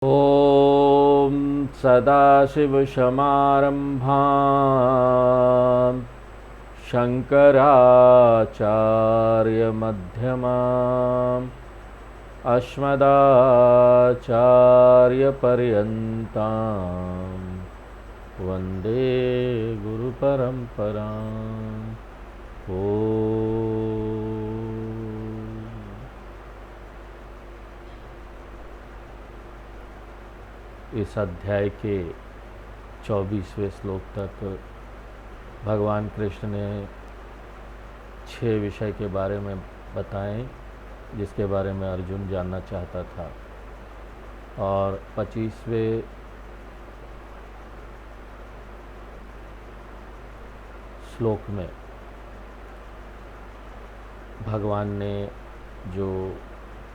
ॐ सदाशिवसमारम्भां शङ्कराचार्यमध्यमाम् अस्मदाचार्यपर्यन्तां वन्दे गुरुपरम्पराम्। इस अध्याय के 24वें श्लोक तक भगवान कृष्ण ने 6 विषय के बारे में बताएं जिसके बारे में अर्जुन जानना चाहता था, और 25वें श्लोक में भगवान ने जो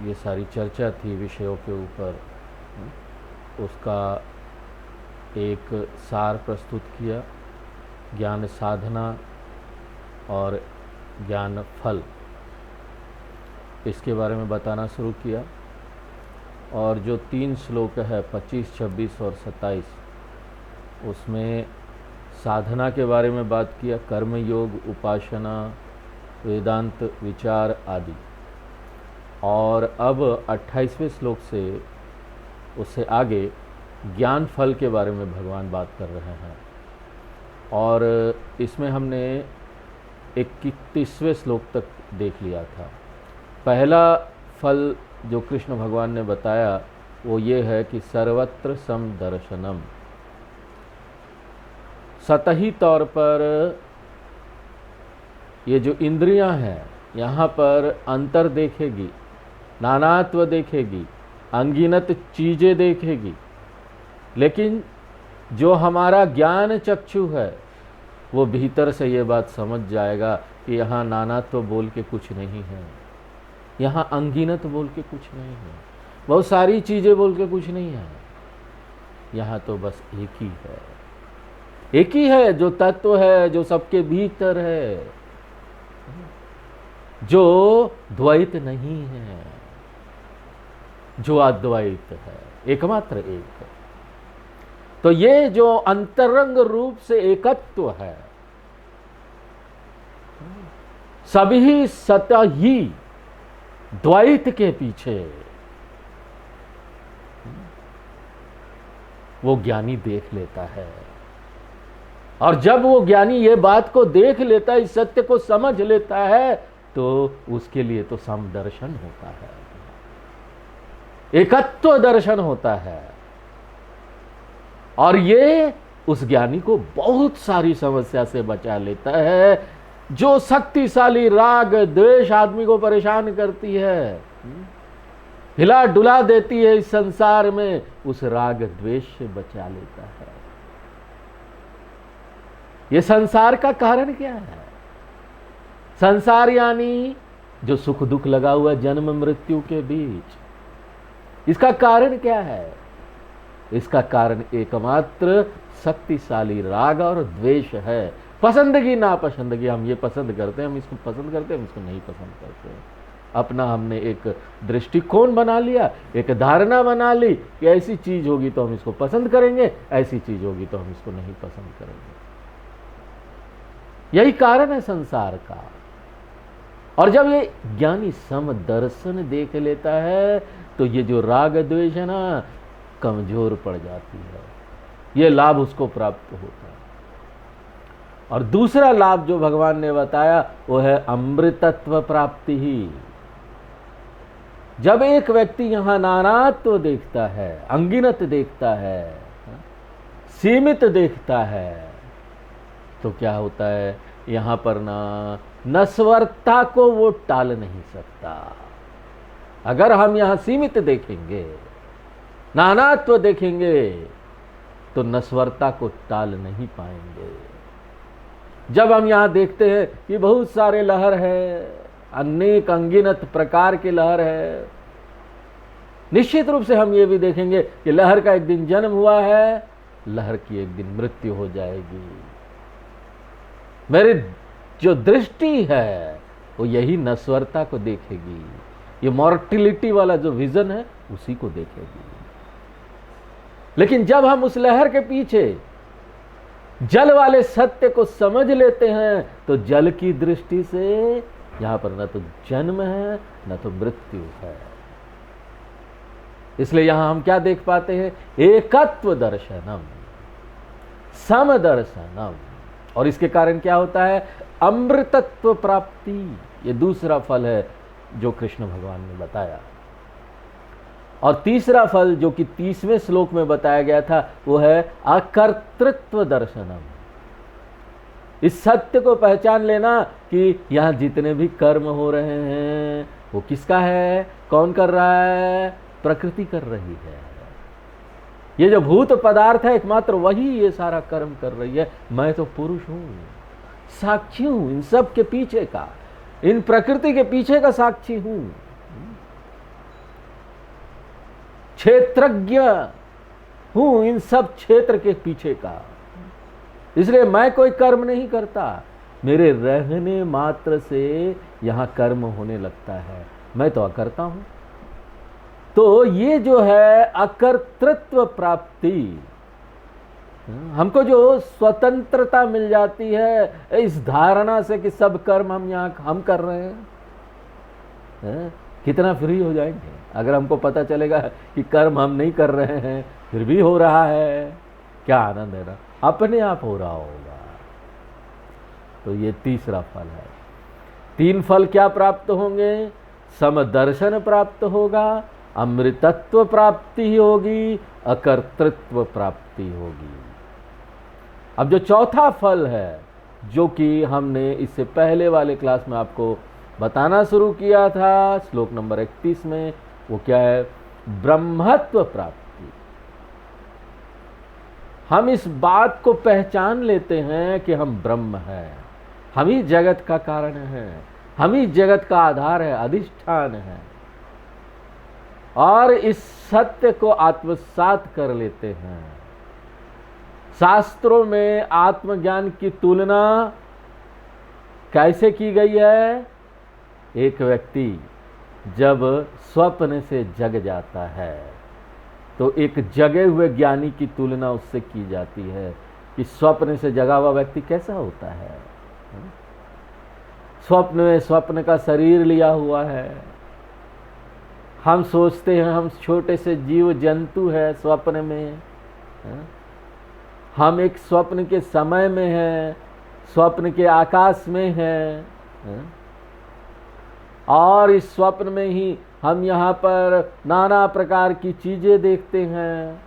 ये सारी चर्चा थी विषयों के ऊपर, उसका एक सार प्रस्तुत किया। ज्ञान साधना और ज्ञान फल, इसके बारे में बताना शुरू किया। और जो 3 श्लोक है 25, 26 और 27, उसमें साधना के बारे में बात किया, कर्म योग, उपासना, वेदांत विचार आदि। और अब 28वें श्लोक से उससे आगे ज्ञान फल के बारे में भगवान बात कर रहे हैं। और इसमें हमने 31वें श्लोक तक देख लिया था। पहला फल जो कृष्ण भगवान ने बताया वो ये है कि सर्वत्र समदर्शनम। सतही तौर पर ये जो इंद्रियां हैं यहाँ पर अंतर देखेगी, नानात्व देखेगी, अनगिनत चीज़ें देखेगी, लेकिन जो हमारा ज्ञान चक्षु है वो भीतर से ये बात समझ जाएगा कि यहाँ नानात्व बोल के कुछ नहीं है, यहाँ अनगिनत बोल के कुछ नहीं है, बहुत सारी चीज़ें बोल के कुछ नहीं है, यहाँ तो बस एक ही है। एक ही है जो तत्व है, जो सबके भीतर है, जो द्वैत नहीं है, जो अद्वैत है, एकमात्र एक है। तो ये जो अंतरंग रूप से एकत्व है, सभी सतह ही द्वैत के पीछे, वो ज्ञानी देख लेता है। और जब वो ज्ञानी ये बात को देख लेता है, इस सत्य को समझ लेता है, तो उसके लिए तो समदर्शन होता है, एकत्व दर्शन होता है। और ये उस ज्ञानी को बहुत सारी समस्या से बचा लेता है। जो शक्तिशाली राग द्वेष आदमी को परेशान करती है, हिला डुला देती है इस संसार में, उस राग द्वेष से बचा लेता है। ये संसार का कारण क्या है? संसार यानी जो सुख दुख लगा हुआ जन्म मृत्यु के बीच, इसका कारण क्या है? इसका कारण एकमात्र शक्तिशाली राग और द्वेष है। पसंदगी नापसंदगी, हम ये पसंद करते हैं, हम इसको पसंद करते हैं, हम इसको नहीं पसंद करते हैं। अपना हमने एक दृष्टिकोण बना लिया, एक धारणा बना ली कि ऐसी चीज होगी तो हम इसको पसंद करेंगे, ऐसी चीज होगी तो हम इसको नहीं पसंद करेंगे। यही कारण है संसार का। और जब ये ज्ञानी समदर्शन देख लेता है तो ये जो राग द्वेष है ना, कमजोर पड़ जाती है, ये लाभ उसको प्राप्त होता है। और दूसरा लाभ जो भगवान ने बताया वो है अमृतत्व प्राप्ति ही। जब एक व्यक्ति यहां नानात्व देखता है, अनगिनत देखता है, सीमित देखता है, तो क्या होता है, यहां पर ना नश्वरता को वो टाल नहीं सकता। अगर हम यहां सीमित देखेंगे, नानात्व देखेंगे, तो नश्वरता को टाल नहीं पाएंगे। जब हम यहां देखते हैं कि बहुत सारे लहर है, अनेक अनगिनत प्रकार के लहर है, निश्चित रूप से हम ये भी देखेंगे कि लहर का एक दिन जन्म हुआ है, लहर की एक दिन मृत्यु हो जाएगी। मेरी जो दृष्टि है वो यही नश्वरता को देखेगी, ये मॉर्टिलिटी वाला जो विजन है उसी को देखेगी। लेकिन जब हम उस लहर के पीछे जल वाले सत्य को समझ लेते हैं तो जल की दृष्टि से यहां पर न तो जन्म है न तो मृत्यु है। इसलिए यहां हम क्या देख पाते हैं? एकत्व दर्शनम, समदर्शनम। और इसके कारण क्या होता है? अमृतत्व प्राप्ति। ये दूसरा फल है जो कृष्ण भगवान ने बताया। और तीसरा फल जो कि 30वें श्लोक में बताया गया था वो है अकर्तृत्व दर्शनम। इस सत्य को पहचान लेना कि यहां जितने भी कर्म हो रहे हैं वो किसका है? कौन कर रहा है? प्रकृति कर रही है। ये जो भूत पदार्थ है एकमात्र वही ये सारा कर्म कर रही है। मैं तो पुरुष हूं, साक्षी हूं इन सब के पीछे का, इन प्रकृति के पीछे का साक्षी हूं, क्षेत्रज्ञ हूं इन सब क्षेत्र के पीछे का। इसलिए मैं कोई कर्म नहीं करता, मेरे रहने मात्र से यहां कर्म होने लगता है, मैं तो अकर्ता हूं। तो ये जो है अकर्तृत्व प्राप्ति, हमको जो स्वतंत्रता मिल जाती है इस धारणा से कि सब कर्म हम कर रहे हैं, कितना फ्री हो जाएंगे अगर हमको पता चलेगा कि कर्म हम नहीं कर रहे हैं फिर भी हो रहा है। क्या आनंद है ना, अपने आप हो रहा होगा। तो ये तीसरा फल है। 3 फल क्या प्राप्त होंगे? समदर्शन प्राप्त होगा, अमृतत्व प्राप्ति होगी, अकर्तृत्व प्राप्ति होगी। अब जो चौथा फल है जो कि हमने इससे पहले वाले क्लास में आपको बताना शुरू किया था श्लोक नंबर 31 में, वो क्या है? ब्रह्मत्व प्राप्ति। हम इस बात को पहचान लेते हैं कि हम ब्रह्म हैं, हम ही जगत का कारण है, हम ही जगत का आधार है, अधिष्ठान है। और इस सत्य को आत्मसात कर लेते हैं। शास्त्रों में आत्मज्ञान की तुलना कैसे की गई है? एक व्यक्ति जब स्वप्न से जग जाता है तो एक जगे हुए ज्ञानी की तुलना उससे की जाती है कि स्वप्न से जगा हुआ व्यक्ति कैसा होता है। स्वप्न में स्वप्न का शरीर लिया हुआ है, हम सोचते हैं हम छोटे से जीव जंतु है स्वप्न में, हम एक स्वप्न के समय में हैं, स्वप्न के आकाश में हैं, और इस स्वप्न में ही हम यहाँ पर नाना प्रकार की चीज़ें देखते हैं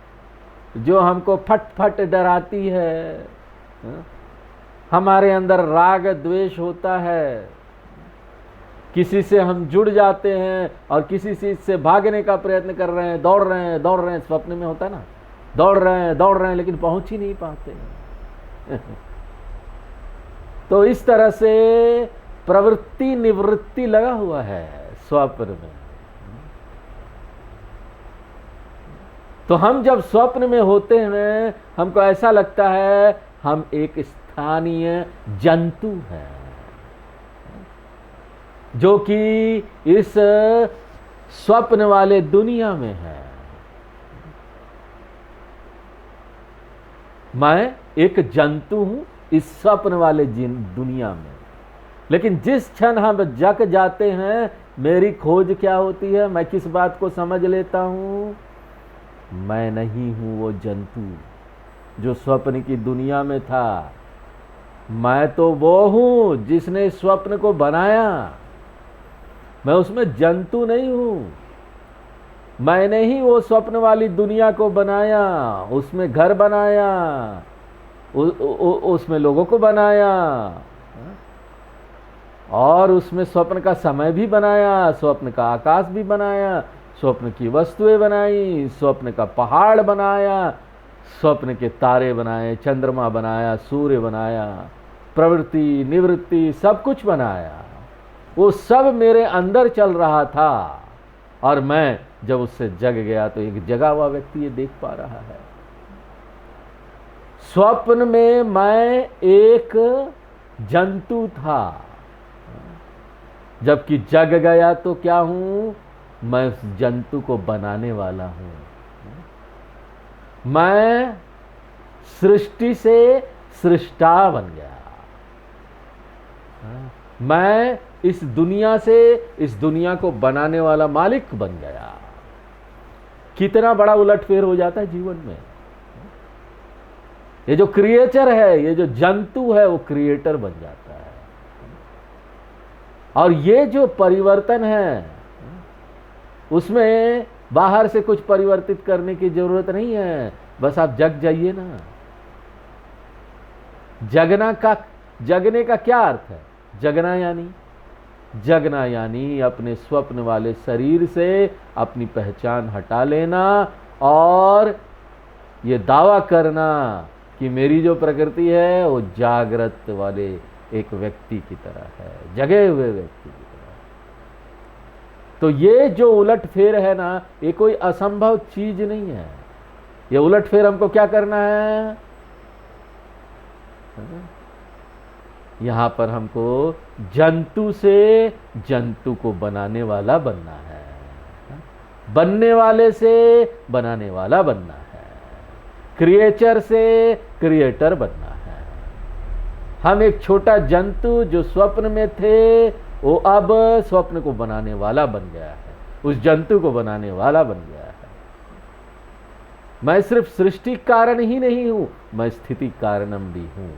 जो हमको फट फट डराती है। हमारे अंदर राग द्वेष होता है, किसी से हम जुड़ जाते हैं और किसी चीज से भागने का प्रयत्न कर रहे हैं, दौड़ रहे हैं, स्वप्न में होता है ना, दौड़ रहे हैं लेकिन पहुंच ही नहीं पाते हैं। तो इस तरह से प्रवृत्ति निवृत्ति लगा हुआ है स्वप्न में। तो हम जब स्वप्न में होते हैं हमको ऐसा लगता है हम एक स्थानीय जंतु हैं जो कि इस स्वप्न वाले दुनिया में है। मैं एक जंतु हूं इस स्वप्न वाले दुनिया में। लेकिन जिस क्षण हम जग जाते हैं मेरी खोज क्या होती है? मैं किस बात को समझ लेता हूं? मैं नहीं हूं वो जंतु जो स्वप्न की दुनिया में था, मैं तो वो हूं जिसने स्वप्न को बनाया। मैं उसमें जंतु नहीं हूं, मैंने ही वो स्वप्न वाली दुनिया को बनाया, उसमें घर बनाया, उसमें लोगों को बनाया और उसमें स्वप्न का समय भी बनाया, स्वप्न का आकाश भी बनाया, स्वप्न की वस्तुएं बनाई, स्वप्न का पहाड़ बनाया, स्वप्न के तारे बनाए, चंद्रमा बनाया, सूर्य बनाया, प्रवृत्ति निवृत्ति सब कुछ बनाया। वो सब मेरे अंदर चल रहा था और मैं जब उससे जग गया तो एक जगा हुआ व्यक्ति ये देख पा रहा है। स्वप्न में मैं एक जंतु था, जबकि जग गया तो क्या हूं? मैं उस जंतु को बनाने वाला हूं। मैं सृष्टि से सृष्टा बन गया। मैं इस दुनिया से इस दुनिया को बनाने वाला मालिक बन गया। कितना बड़ा उलटफेर हो जाता है जीवन में। ये जो क्रिएचर है, ये जो जंतु है, वो क्रिएटर बन जाता है। और ये जो परिवर्तन है, उसमें बाहर से कुछ परिवर्तित करने की जरूरत नहीं है, बस आप जग जाइए ना। जगने का क्या अर्थ है? जगना यानी अपने स्वप्न वाले शरीर से अपनी पहचान हटा लेना और ये दावा करना कि मेरी जो प्रकृति है वो जागृत वाले एक व्यक्ति की तरह है, जगे हुए व्यक्ति की तरह। तो ये जो उलटफेर है ना, ये कोई असंभव चीज नहीं है। ये उलटफेर हमको क्या करना है? यहां पर हमको जंतु से जंतु को बनाने वाला बनना है, बनने वाले से बनाने वाला बनना है, क्रिएचर से क्रिएटर बनना है। हम एक छोटा जंतु जो स्वप्न में थे, वो अब स्वप्न को बनाने वाला बन गया है, उस जंतु को बनाने वाला बन गया है। मैं सिर्फ सृष्टि कारण ही नहीं हूं, मैं स्थिति कारणम भी हूं।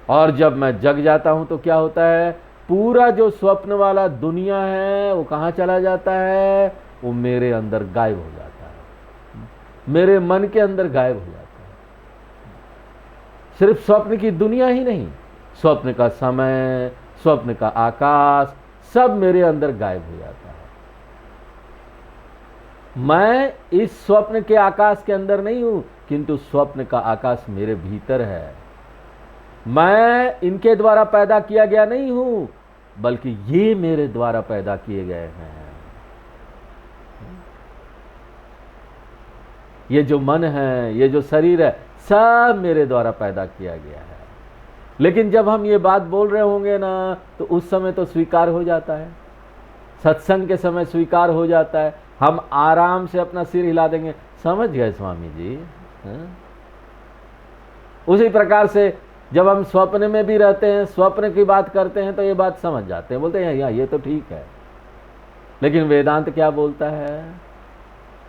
और जब मैं जग जाता हूं तो क्या होता है? पूरा जो स्वप्न वाला दुनिया है वो कहां चला जाता है? वो मेरे अंदर गायब हो जाता है, मेरे मन के अंदर गायब हो जाता है। सिर्फ स्वप्न की दुनिया ही नहीं, स्वप्न का समय, स्वप्न का आकाश, सब मेरे अंदर गायब हो जाता है। मैं इस स्वप्न के आकाश के अंदर नहीं हूं, किंतु स्वप्न का आकाश मेरे भीतर है। मैं इनके द्वारा पैदा किया गया नहीं हूं, बल्कि ये मेरे द्वारा पैदा किए गए हैं। ये जो मन है, ये जो शरीर है, सब मेरे द्वारा पैदा किया गया है। लेकिन जब हम ये बात बोल रहे होंगे ना, तो उस समय तो स्वीकार हो जाता है, सत्संग के समय स्वीकार हो जाता है। हम आराम से अपना सिर हिला देंगे, समझ गए स्वामी जी। उसी प्रकार से जब हम स्वप्न में भी रहते हैं, स्वप्न की बात करते हैं, तो ये बात समझ जाते हैं, बोलते हैं या ये तो ठीक है। लेकिन वेदांत क्या बोलता है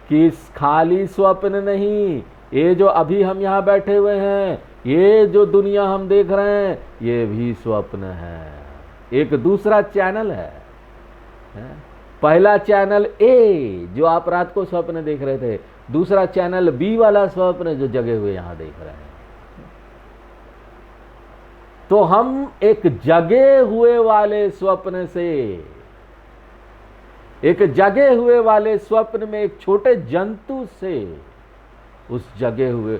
कि खाली स्वप्न नहीं, ये जो अभी हम यहाँ बैठे हुए हैं, ये जो दुनिया हम देख रहे हैं, ये भी स्वप्न है। एक दूसरा चैनल है। पहला चैनल ए जो आप रात को स्वप्न देख रहे थे, दूसरा चैनल बी वाला स्वप्न जो जगे हुए यहां देख रहे हैं। तो हम एक जगे हुए वाले स्वप्न से, एक जगे हुए वाले स्वप्न में एक छोटे जंतु से उस जगे हुए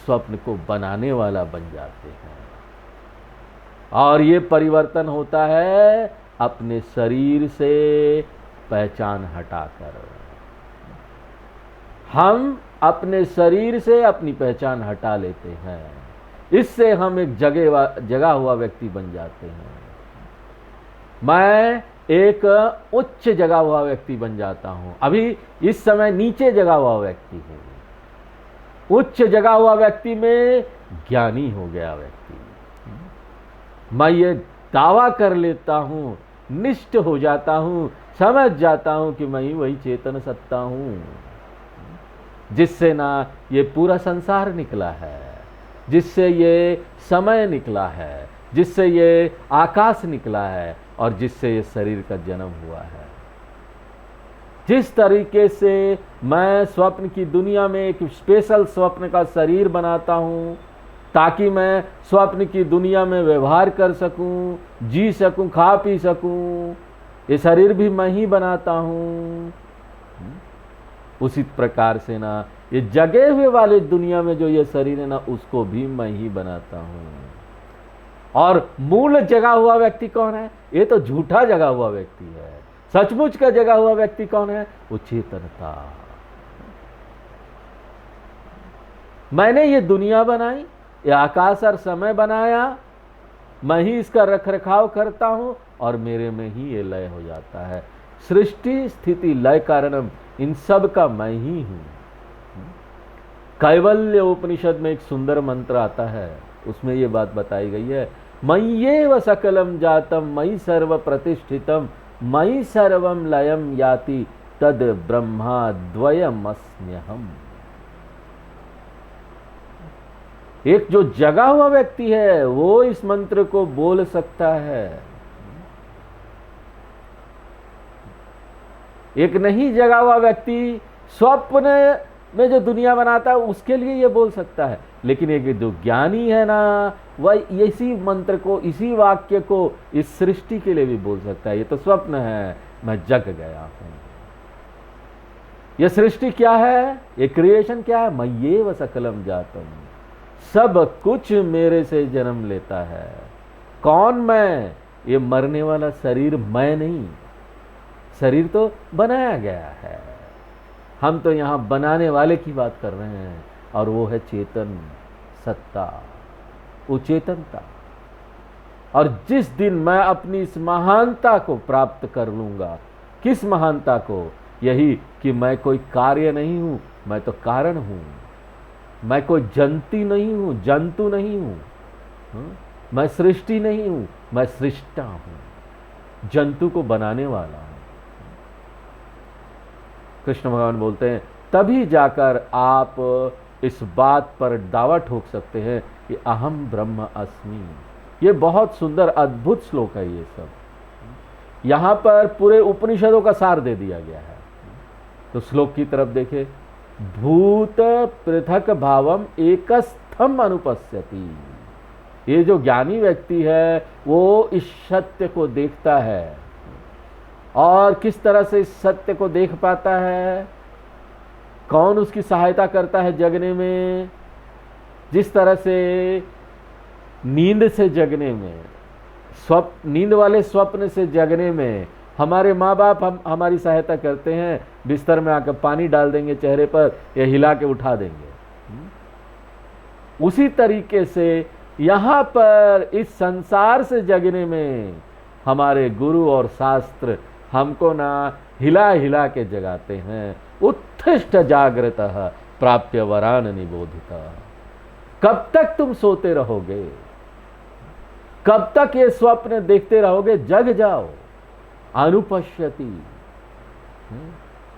स्वप्न को बनाने वाला बन जाते हैं। और ये परिवर्तन होता है अपने शरीर से पहचान हटाकर। हम अपने शरीर से अपनी पहचान हटा लेते हैं, इससे हम एक जगा हुआ व्यक्ति बन जाते हैं। मैं एक उच्च जगा हुआ व्यक्ति बन जाता हूं, अभी इस समय नीचे जगा हुआ व्यक्ति हूं। उच्च जगा हुआ व्यक्ति में ज्ञानी हो गया व्यक्ति। मैं ये दावा कर लेता हूं, निष्ठ हो जाता हूं, समझ जाता हूं कि मैं ही वही चेतन सत्ता हूं, जिससे ना ये पूरा संसार निकला है, जिससे ये समय निकला है, जिससे ये आकाश निकला है और जिससे ये शरीर का जन्म हुआ है। जिस तरीके से मैं स्वप्न की दुनिया में एक स्पेशल स्वप्न का शरीर बनाता हूं, ताकि मैं स्वप्न की दुनिया में व्यवहार कर सकूं, जी सकूं, खा पी सकूं, ये शरीर भी मैं ही बनाता हूं। उसी प्रकार से ना ये जगे हुए वाले दुनिया में जो ये शरीर है ना, उसको भी मैं ही बनाता हूं। और मूल जगा हुआ व्यक्ति कौन है? ये तो झूठा जगा हुआ व्यक्ति है। सचमुच का जगा हुआ व्यक्ति कौन है? वो चेतनता। मैंने ये दुनिया बनाई, ये आकाश और समय बनाया, मैं ही इसका रख रखाव करता हूं और मेरे में ही ये लय हो जाता है। सृष्टि स्थिति लय कारणम, इन सब का मैं ही हूं। कैवल्य उपनिषद में एक सुंदर मंत्र आता है, उसमें ये बात बताई गई है, मय्येव सकलम जातम मयि सर्व प्रतिष्ठितम मयि सर्वम लयम याति तद ब्रह्मा द्वयमस्म्यहम्। एक जो जगा हुआ व्यक्ति है वो इस मंत्र को बोल सकता है, एक नहीं जगा हुआ व्यक्ति स्वप्न में जो दुनिया बनाता है उसके लिए ये बोल सकता है, लेकिन एक जो ज्ञानी है ना, वह इसी मंत्र को, इसी वाक्य को इस सृष्टि के लिए भी बोल सकता है। ये तो स्वप्न है, मैं जग गया हूं। ये सृष्टि क्या है, ये क्रिएशन क्या है, मय्येव सकलम जातम, सब कुछ मेरे से जन्म लेता है। कौन मैं, ये मरने वाला शरीर मैं नहीं, शरीर तो बनाया गया है, हम तो यहां बनाने वाले की बात कर रहे हैं, और वो है चेतन सत्ता, वो चेतनता। और जिस दिन मैं अपनी इस महानता को प्राप्त कर लूंगा, किस महानता को, यही कि मैं कोई कार्य नहीं हूं, मैं तो कारण हूं, मैं कोई जंतु नहीं हूं, जंतु नहीं हूं, मैं सृष्टि नहीं हूं, मैं सृष्टा हूं, जंतु को बनाने वाला हूं। कृष्ण भगवान बोलते हैं तभी जाकर आप इस बात पर दावा ठोक सकते हैं कि अहम ब्रह्म अस्मि। ये बहुत सुंदर अद्भुत श्लोक है। ये सब यहां पर पूरे उपनिषदों का सार दे दिया गया है। तो श्लोक की तरफ देखें, भूत पृथक भावम एकस्थम अनुपश्यति। ये जो ज्ञानी व्यक्ति है वो इस सत्य को देखता है, और किस तरह से इस सत्य को देख पाता है, कौन उसकी सहायता करता है जगने में। जिस तरह से नींद से जगने में, नींद वाले स्वप्न से जगने में हमारे माँ बाप हमारी सहायता करते हैं, बिस्तर में आकर पानी डाल देंगे चेहरे पर या हिला के उठा देंगे। उसी तरीके से यहाँ पर इस संसार से जगने में हमारे गुरु और शास्त्र हमको ना हिला हिला के जगाते हैं। उत्थिष्ठ जागृतः प्राप्य वरान निबोधितः। कब तक तुम सोते रहोगे, कब तक ये स्वप्न देखते रहोगे, जग जाओ। अनुपश्यति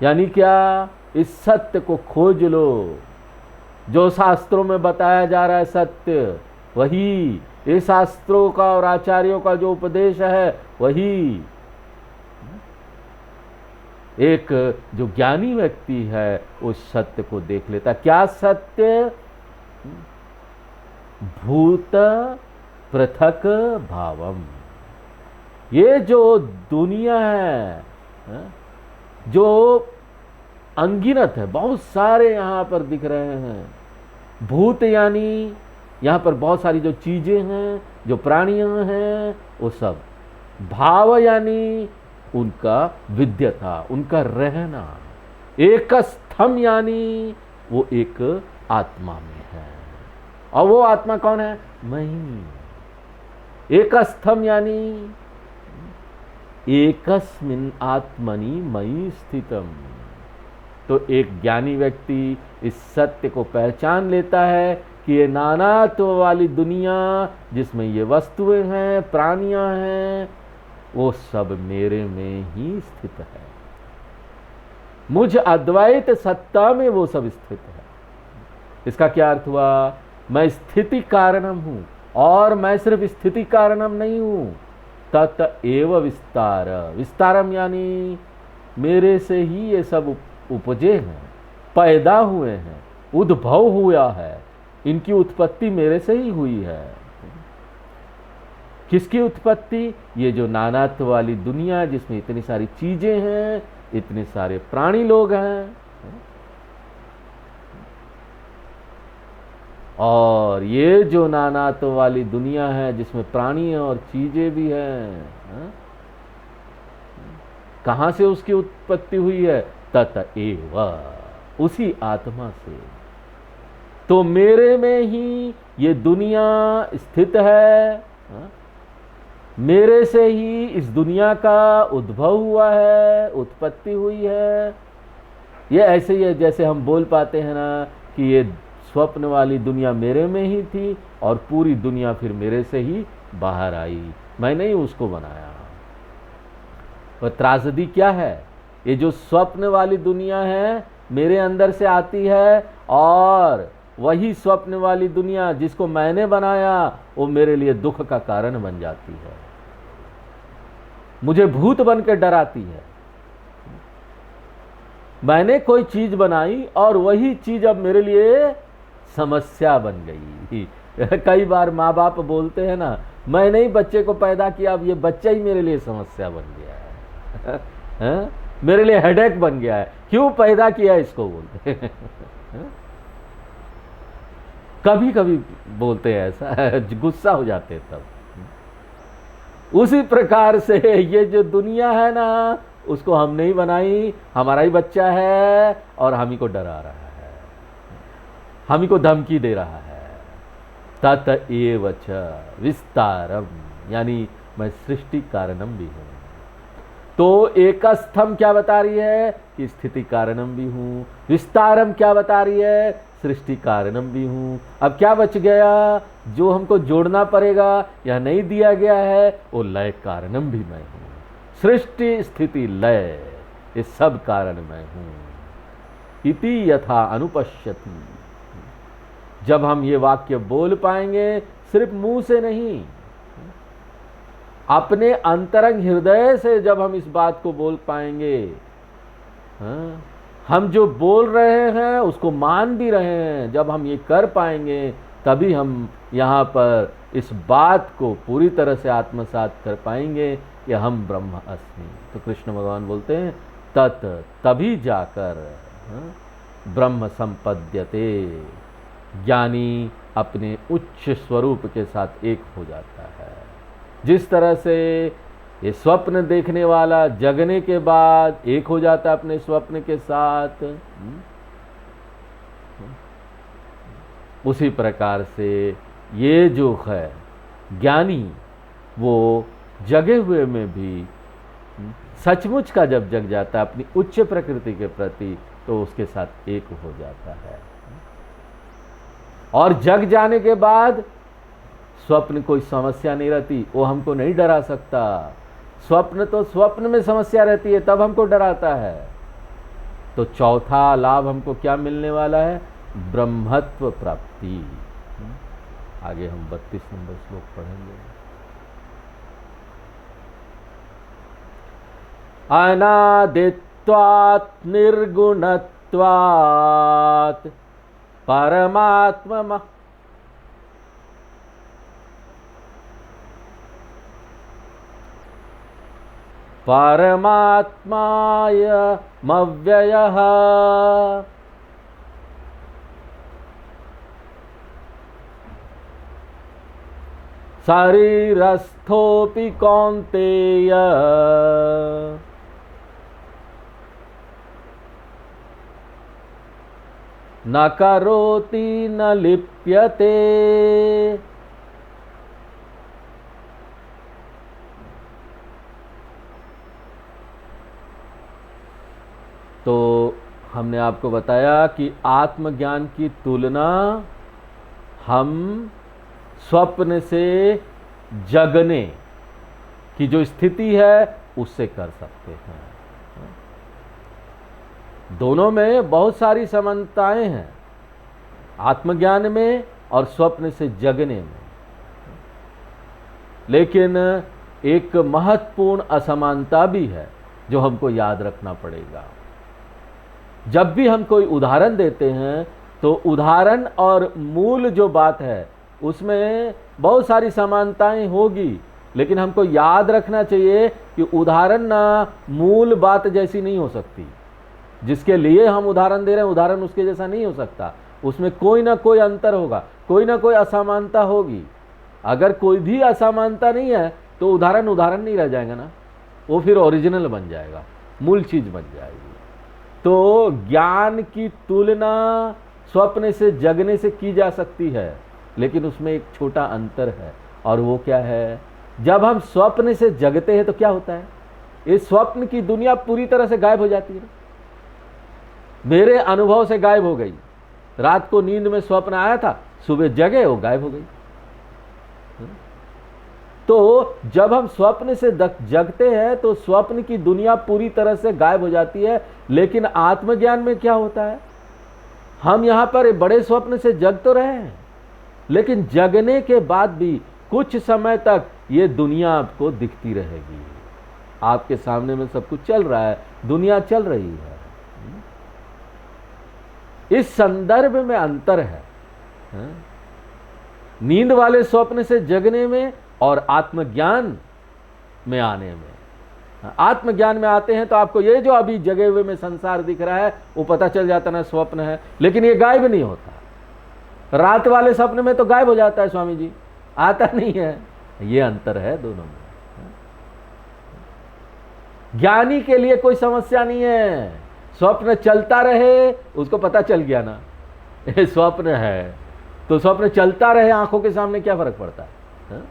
यानी क्या, इस सत्य को खोज लो। जो शास्त्रों में बताया जा रहा है सत्य वही, ये शास्त्रों का और आचार्यों का जो उपदेश है वही। एक जो ज्ञानी व्यक्ति है उस सत्य को देख लेता। क्या सत्य? भूत पृथक भावम। ये जो दुनिया है, जो अनगिनत है, बहुत सारे यहां पर दिख रहे हैं। भूत यानी यहां पर बहुत सारी जो चीजें हैं, जो प्राणियां हैं, वो सब। भाव यानी उनका विद्यता, उनका रहना। एक स्थम यानी वो एक आत्मा में है, और वो आत्मा कौन है? मैं ही। एक स्थम यानी एकस्मिन् आत्मनि मयि स्थितम। तो एक ज्ञानी व्यक्ति इस सत्य को पहचान लेता है कि ये नानात्व वाली दुनिया जिसमें ये वस्तुएं हैं, प्राणियां हैं, वो सब मेरे में ही स्थित है। मुझ अद्वैत सत्ता में वो सब स्थित है। इसका क्या अर्थ हुआ? मैं स्थिति कारणम हूं, और मैं सिर्फ स्थिति कारणम नहीं हूं, तत एव विस्तार। विस्तारम यानी मेरे से ही ये सब उपजे हैं, पैदा हुए हैं, उद्भव हुआ है। इनकी उत्पत्ति मेरे से ही हुई है। किसकी उत्पत्ति? ये जो नानात्व वाली दुनिया जिसमें इतनी सारी चीजें हैं, इतने सारे प्राणी लोग हैं, और ये जो नानात्व वाली दुनिया है जिसमें प्राणी और चीजें भी हैं, कहां से उसकी उत्पत्ति हुई है? तत एव, उसी आत्मा से। तो मेरे में ही ये दुनिया स्थित है, मेरे से ही इस दुनिया का उद्भव हुआ है, उत्पत्ति हुई है। ये ऐसे ही है जैसे हम बोल पाते हैं ना कि ये स्वप्न वाली दुनिया मेरे में ही थी और पूरी दुनिया फिर मेरे से ही बाहर आई, मैंने ही उसको बनाया। वह त्रासदी क्या है? ये जो स्वप्न वाली दुनिया है मेरे अंदर से आती है और वही स्वप्न वाली दुनिया जिसको मैंने बनाया वो मेरे लिए दुख का कारण बन जाती है, मुझे भूत बन के डराती है। मैंने कोई चीज बनाई और वही चीज अब मेरे लिए समस्या बन गई। कई बार माँ बाप बोलते हैं ना, मैंने ही बच्चे को पैदा किया, अब ये बच्चा ही मेरे लिए समस्या बन गया है, मेरे लिए हेडेक बन गया है, क्यों पैदा किया इसको बोलते हैं। कभी कभी बोलते हैं ऐसा, गुस्सा हो जाते हैं तब। उसी प्रकार से ये जो दुनिया है ना उसको हमने ही बनाई, हमारा ही बच्चा है और हम ही को डरा रहा है, हम ही को धमकी दे रहा है। तत एव च विस्तारम, यानी मैं सृष्टि कारणम भी हूं। तो एकस्थम क्या बता रही है कि स्थिति कारणम भी हूं, विस्तारम क्या बता रही है, सृष्टि कारणम भी हूं। अब क्या बच गया जो हमको जोड़ना पड़ेगा या नहीं दिया गया है, वो लय कारणम भी मैं हूं। सृष्टि स्थिति लय ये सब कारण मैं हूं। इति यथा अनुपश्यति, जब हम ये वाक्य बोल पाएंगे सिर्फ मुंह से नहीं, अपने अंतरंग हृदय से जब हम इस बात को बोल पाएंगे, हम जो बोल रहे हैं उसको मान भी रहे हैं, जब हम ये कर पाएंगे तभी हम यहाँ पर इस बात को पूरी तरह से आत्मसात कर पाएंगे कि हम ब्रह्म अस्मि। तो कृष्ण भगवान बोलते हैं तत्, तभी जाकर ब्रह्म संपद्यते, ज्ञानी अपने उच्च स्वरूप के साथ एक हो जाता है। जिस तरह से ये स्वप्न देखने वाला जगने के बाद एक हो जाता है अपने स्वप्न के साथ, उसी प्रकार से ये जो है ज्ञानी वो जगे हुए में भी सचमुच का जब जग जाता है अपनी उच्च प्रकृति के प्रति, तो उसके साथ एक हो जाता है। और जग जाने के बाद स्वप्न कोई समस्या नहीं रहती, वो हमको नहीं डरा सकता। स्वप्न तो स्वप्न में समस्या रहती है तब हमको डराता है। तो चौथा लाभ हमको क्या मिलने वाला है, ब्रह्मत्व प्राप्ति। आगे हम 32 नंबर श्लोक पढ़ेंगे। अनादित्वात् निर्गुणत्वात् परमात्मा परमात्मायमव्ययः शरीरस्थोऽपि कौन्तेय न करोति न लिप्यते। तो हमने आपको बताया कि आत्मज्ञान की तुलना हम स्वप्न से जगने की जो स्थिति है उससे कर सकते हैं। दोनों में बहुत सारी समानताएं हैं, आत्मज्ञान में और स्वप्न से जगने में, लेकिन एक महत्वपूर्ण असमानता भी है जो हमको याद रखना पड़ेगा। जब भी हम कोई उदाहरण देते हैं तो उदाहरण और मूल जो बात है उसमें बहुत सारी समानताएं होगी, लेकिन हमको याद रखना चाहिए कि उदाहरण ना मूल बात जैसी नहीं हो सकती। जिसके लिए हम उदाहरण दे रहे हैं उदाहरण उसके जैसा नहीं हो सकता, उसमें कोई ना कोई अंतर होगा, कोई ना कोई असमानता होगी। अगर कोई भी असमानता नहीं है तो उदाहरण उदाहरण नहीं रह जाएगा ना, वो फिर ओरिजिनल बन जाएगा, मूल चीज बन जाएगी। तो ज्ञान की तुलना स्वप्न से जगने से की जा सकती है, लेकिन उसमें एक छोटा अंतर है, और वो क्या है, जब हम स्वप्न से जगते हैं तो क्या होता है, इस स्वप्न की दुनिया पूरी तरह से गायब हो जाती है। मेरे अनुभव से गायब हो गई। रात को नींद में स्वप्न आया था, सुबह जगे वो गायब हो गई। तो जब हम स्वप्न से जगते हैं तो स्वप्न की दुनिया पूरी तरह से गायब हो जाती है। लेकिन आत्मज्ञान में क्या होता है, हम यहां पर बड़े स्वप्न से जग तो रहे हैं, लेकिन जगने के बाद भी कुछ समय तक ये दुनिया आपको दिखती रहेगी। आपके सामने में सब कुछ चल रहा है, दुनिया चल रही है। इस संदर्भ में अंतर है नींद वाले स्वप्न से जगने में और आत्मज्ञान में आने में। आत्मज्ञान में आते हैं तो आपको ये जो अभी जगे हुए में संसार दिख रहा है वो पता चल जाता ना स्वप्न है, लेकिन ये गायब नहीं होता। रात वाले स्वप्न में तो गायब हो जाता है स्वामी जी, आता नहीं है। ये अंतर है दोनों में। ज्ञानी के लिए कोई समस्या नहीं है, स्वप्न चलता रहे उसको पता चल गया ना ये स्वप्न है, तो स्वप्न चलता रहे आंखों के सामने क्या फर्क पड़ता है?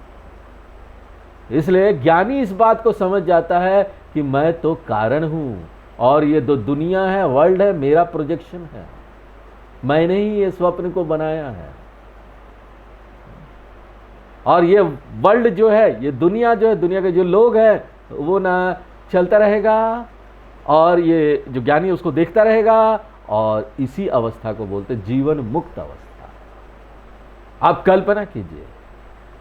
इसलिए ज्ञानी इस बात को समझ जाता है कि मैं तो कारण हूं और ये जो दुनिया है, वर्ल्ड है, मेरा प्रोजेक्शन है, मैंने ही ये स्वप्न को बनाया है। और ये वर्ल्ड जो है, ये दुनिया जो है, दुनिया के जो लोग हैं वो ना चलता रहेगा और ये जो ज्ञानी उसको देखता रहेगा, और इसी अवस्था को बोलते जीवन मुक्त अवस्था। आप कल्पना कीजिए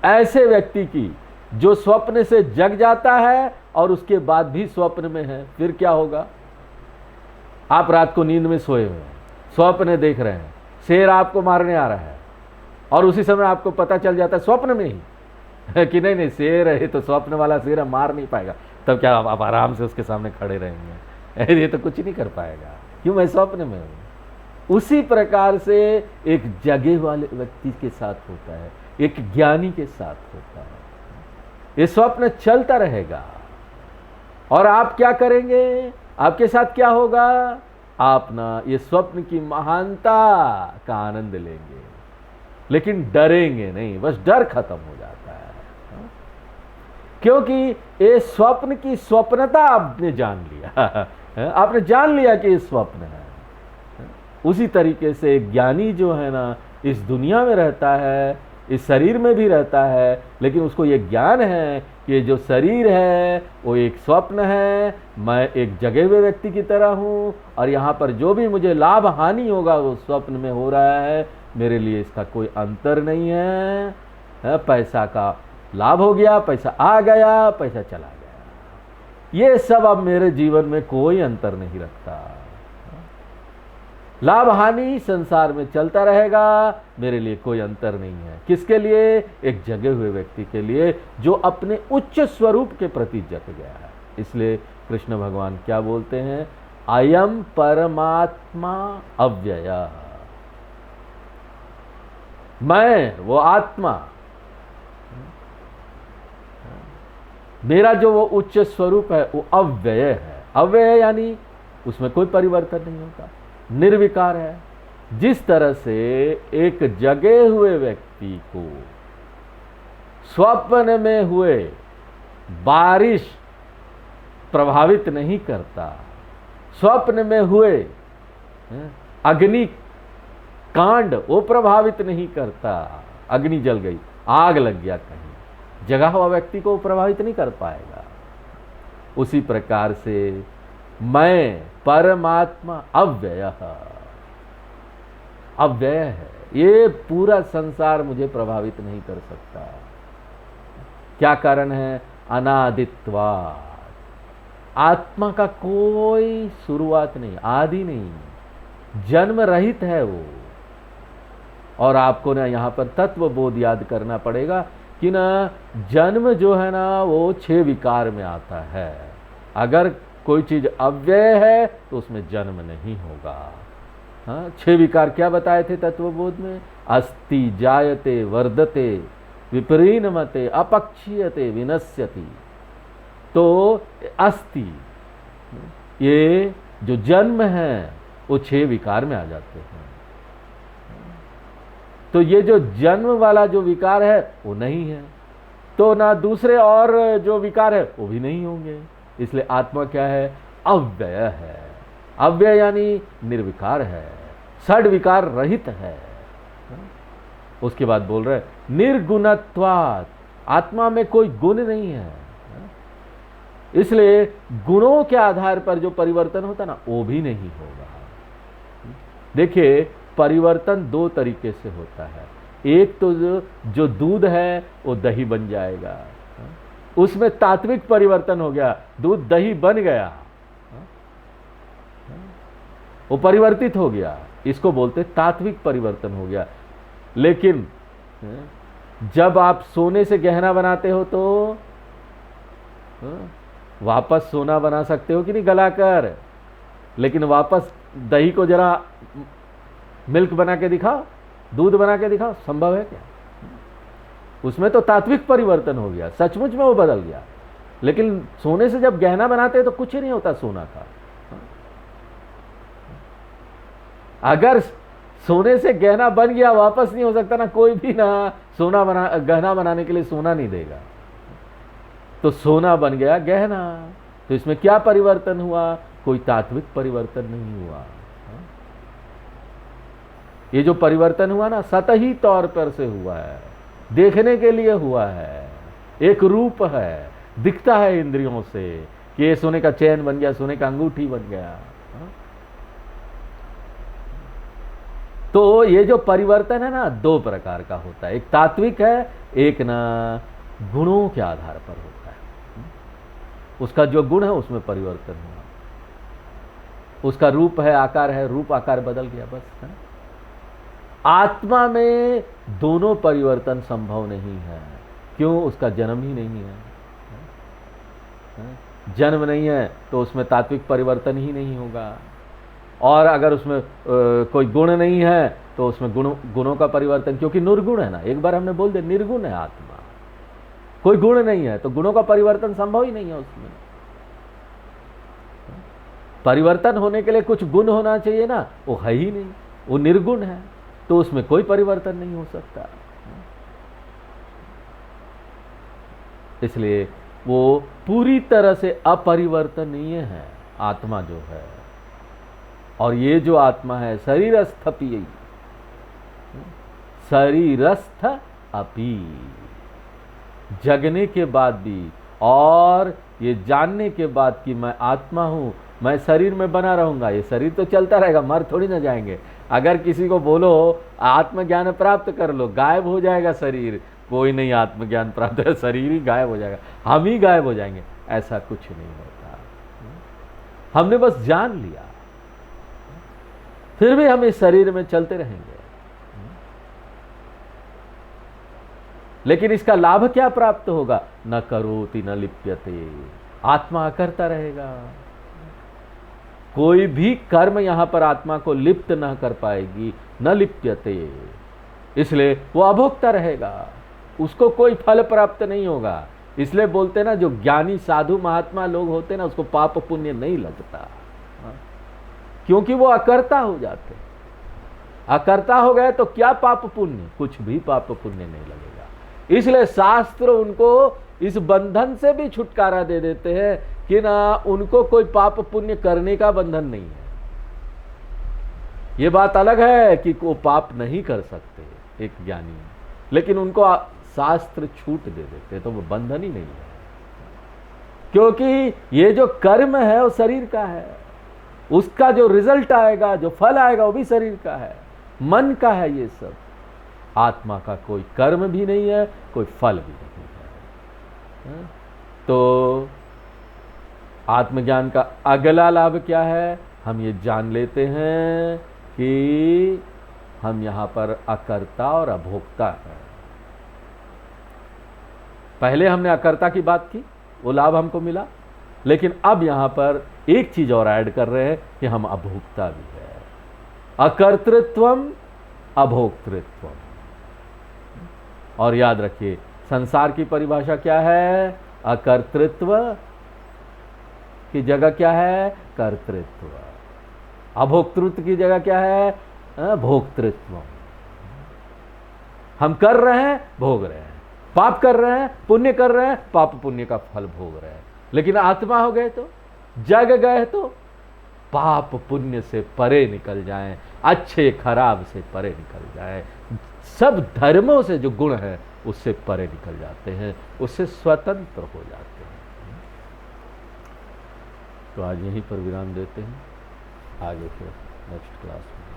ऐसे व्यक्ति की जो स्वप्न से जग जाता है और उसके बाद भी स्वप्न में है, फिर क्या होगा? आप रात को नींद में सोए हुए हैं, स्वप्न देख रहे हैं, शेर आपको मारने आ रहा है और उसी समय आपको पता चल जाता है स्वप्न में ही कि नहीं नहीं शेर है, तो स्वप्न वाला शेर मार नहीं पाएगा। तब क्या आप आराम से उसके सामने खड़े रहेंगे? ये तो कुछ नहीं कर पाएगा, क्यों? मैं स्वप्न में हूं। उसी प्रकार से एक जगे वाले व्यक्ति के साथ होता है, एक ज्ञानी के साथ होता है। ये स्वप्न चलता रहेगा और आप क्या करेंगे? आपके साथ क्या होगा? आप ना ये स्वप्न की महानता का आनंद लेंगे, लेकिन डरेंगे नहीं, बस डर खत्म हो जाता है। क्योंकि ये स्वप्न की स्वप्नता आपने जान लिया आपने जान लिया कि ये स्वप्न है। उसी तरीके से ज्ञानी जो है ना, इस दुनिया में रहता है, इस शरीर में भी रहता है, लेकिन उसको ये ज्ञान है कि ये जो शरीर है वो एक स्वप्न है, मैं एक जगे हुए व्यक्ति की तरह हूँ, और यहाँ पर जो भी मुझे लाभ हानि होगा वो स्वप्न में हो रहा है, मेरे लिए इसका कोई अंतर नहीं है। पैसा का लाभ हो गया, पैसा आ गया, पैसा चला गया, ये सब अब मेरे जीवन में कोई अंतर नहीं रखता। लाभ हानि संसार में चलता रहेगा, मेरे लिए कोई अंतर नहीं है। किसके लिए? एक जगे हुए व्यक्ति के लिए जो अपने उच्च स्वरूप के प्रति जग गया है। इसलिए कृष्ण भगवान क्या बोलते हैं? अयम परमात्मा अव्यय। मैं वो आत्मा, मेरा जो वो उच्च स्वरूप है वो अव्यय है। अव्यय यानी उसमें कोई परिवर्तन नहीं होता, निर्विकार है। जिस तरह से एक जगे हुए व्यक्ति को स्वप्न में हुए बारिश प्रभावित नहीं करता, स्वप्न में हुए अग्नि कांड वो प्रभावित नहीं करता। अग्नि जल गई, आग लग गया, कहीं जगा हुआ व्यक्ति को प्रभावित नहीं कर पाएगा। उसी प्रकार से मैं परमात्मा अव्यय अव्यय है, ये पूरा संसार मुझे प्रभावित नहीं कर सकता। क्या कारण है? अनादित्वात्। आत्मा का कोई शुरुआत नहीं, आदि नहीं, जन्म रहित है वो। और आपको ना यहाँ पर तत्व बोध याद करना पड़ेगा कि ना जन्म जो है ना वो 6 विकार में आता है। अगर कोई चीज अव्यय है तो उसमें जन्म नहीं होगा। हाँ, 6 विकार क्या बताए थे तत्वबोध में? अस्ति, जायते, वर्धते, विपरीणमते, अपक्षीयते, विनश्यति। तो अस्ति, ये जो जन्म है वो 6 विकार में आ जाते हैं। तो ये जो जन्म वाला जो विकार है वो नहीं है। तो ना दूसरे और जो विकार है वो भी नहीं होंगे। इसलिए आत्मा क्या है? अव्यय है। अव्यय यानी निर्विकार है, षड विकार रहित है। उसके बाद बोल रहे निर्गुणत्वात्, आत्मा में कोई गुण नहीं है। इसलिए गुणों के आधार पर जो परिवर्तन होता ना वो भी नहीं होगा। देखिए परिवर्तन दो तरीके से होता है। एक तो जो दूध है वो दही बन जाएगा, उसमें तात्विक परिवर्तन हो गया, दूध दही बन गया, वो परिवर्तित हो गया, इसको बोलते तात्विक परिवर्तन हो गया। लेकिन जब आप सोने से गहना बनाते हो तो वापस सोना बना सकते हो कि नहीं गलाकर, लेकिन वापस दही को जरा मिल्क बना के दिखाओ, दूध बना के दिखाओ, संभव है क्या? उसमें तो तात्विक परिवर्तन हो गया, सचमुच में वो बदल गया। लेकिन सोने से जब गहना बनाते हैं तो कुछ ही नहीं होता सोना का। अगर सोने से गहना बन गया वापस नहीं हो सकता ना, कोई भी ना सोना बना गहना बनाने के लिए सोना नहीं देगा। तो सोना बन गया गहना, तो इसमें क्या परिवर्तन हुआ? कोई तात्विक परिवर्तन नहीं हुआ। ये जो परिवर्तन हुआ ना सतही तौर पर से हुआ है, देखने के लिए हुआ है, एक रूप है, दिखता है इंद्रियों से कि ये सोने का चैन बन गया, सोने का अंगूठी बन गया। तो ये जो परिवर्तन है ना दो प्रकार का होता है, एक तात्विक है, एक ना गुणों के आधार पर होता है। उसका जो गुण है उसमें परिवर्तन हुआ, उसका रूप है, आकार है, रूप आकार बदल गया, बस है। आत्मा में दोनों परिवर्तन संभव नहीं है। क्यों? उसका जन्म ही नहीं है। जन्म नहीं है तो उसमें तात्विक परिवर्तन ही नहीं होगा, और अगर उसमें कोई गुण नहीं है तो उसमें गुणों का परिवर्तन, क्योंकि निर्गुण है ना। एक बार हमने बोल दिया निर्गुण है आत्मा, कोई गुण नहीं है, तो गुणों का परिवर्तन संभव ही नहीं है। उसमें परिवर्तन होने के लिए कुछ गुण होना चाहिए ना, वो है ही नहीं, वो निर्गुण है, तो उसमें कोई परिवर्तन नहीं हो सकता। इसलिए वो पूरी तरह से अपरिवर्तनीय है आत्मा जो है। और ये जो आत्मा है शरीरस्थ अपि, शरीरस्थ अपि, जगने के बाद भी और ये जानने के बाद कि मैं आत्मा हूं, मैं शरीर में बना रहूंगा। ये शरीर तो चलता रहेगा, मर थोड़ी ना जाएंगे। अगर किसी को बोलो आत्मज्ञान प्राप्त कर लो, गायब हो जाएगा शरीर, कोई नहीं आत्मज्ञान प्राप्त है, शरीर ही गायब हो जाएगा, हम ही गायब हो जाएंगे, ऐसा कुछ नहीं होता। हमने बस जान लिया, फिर भी हम इस शरीर में चलते रहेंगे। लेकिन इसका लाभ क्या प्राप्त होगा? न करोति न लिप्यते, आत्मा अकर्ता रहेगा। कोई भी कर्म यहां पर आत्मा को लिप्त न कर पाएगी, न लिप्यते, इसलिए वो अभोक्ता रहेगा, उसको कोई फल प्राप्त नहीं होगा। इसलिए बोलते ना जो ज्ञानी साधु महात्मा लोग होते ना उसको पाप पुण्य नहीं लगता, क्योंकि वो अकर्ता हो जाते। अकर्ता हो गए तो क्या पाप पुण्य? कुछ भी पाप पुण्य नहीं लगेगा। इसलिए शास्त्र उनको इस बंधन से भी छुटकारा दे देते हैं कि ना उनको कोई पाप पुण्य करने का बंधन नहीं है। ये बात अलग है कि वो पाप नहीं कर सकते एक ज्ञानी, लेकिन उनको शास्त्र छूट दे देते, तो वो बंधन ही नहीं है। क्योंकि ये जो कर्म है वो शरीर का है, उसका जो रिजल्ट आएगा, जो फल आएगा वो भी शरीर का है, मन का है। ये सब आत्मा का कोई कर्म भी नहीं है, कोई फल भी नहीं है। तो आत्मज्ञान का अगला लाभ क्या है? हम ये जान लेते हैं कि हम यहां पर अकर्ता और अभोक्ता हैं। पहले हमने अकर्ता की बात की, वो लाभ हमको मिला, लेकिन अब यहां पर एक चीज और ऐड कर रहे हैं कि हम अभोक्ता भी है। अकर्तृत्वम अभोक्तृत्वम। और याद रखिए संसार की परिभाषा क्या है? अकर्तृत्व की जगह क्या है? कर्तृत्व। अभोक्तृत्व की जगह क्या है? भोक्तृत्व। हम कर रहे हैं, भोग रहे हैं, पाप कर रहे हैं, पुण्य कर रहे हैं, पाप पुण्य का फल भोग रहे हैं। लेकिन आत्मा हो गए तो, जग गए तो पाप पुण्य से परे निकल जाएं, अच्छे खराब से परे निकल जाएं, सब धर्मों से जो गुण है उससे परे निकल जाते हैं, उससे स्वतंत्र हो जाते हैं। तो आज यहीं पर विराम देते हैं, आगे फिर नेक्स्ट क्लास में।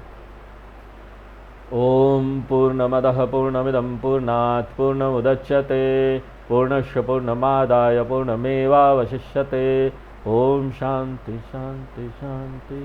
ओम पूर्णमदः पूर्णमिदं पूर्णात् पूर्णमुदच्यते पूर्णस्य पूर्णमादाय पूर्णमेवावशिष्यते। ओम शांति शांति शांति।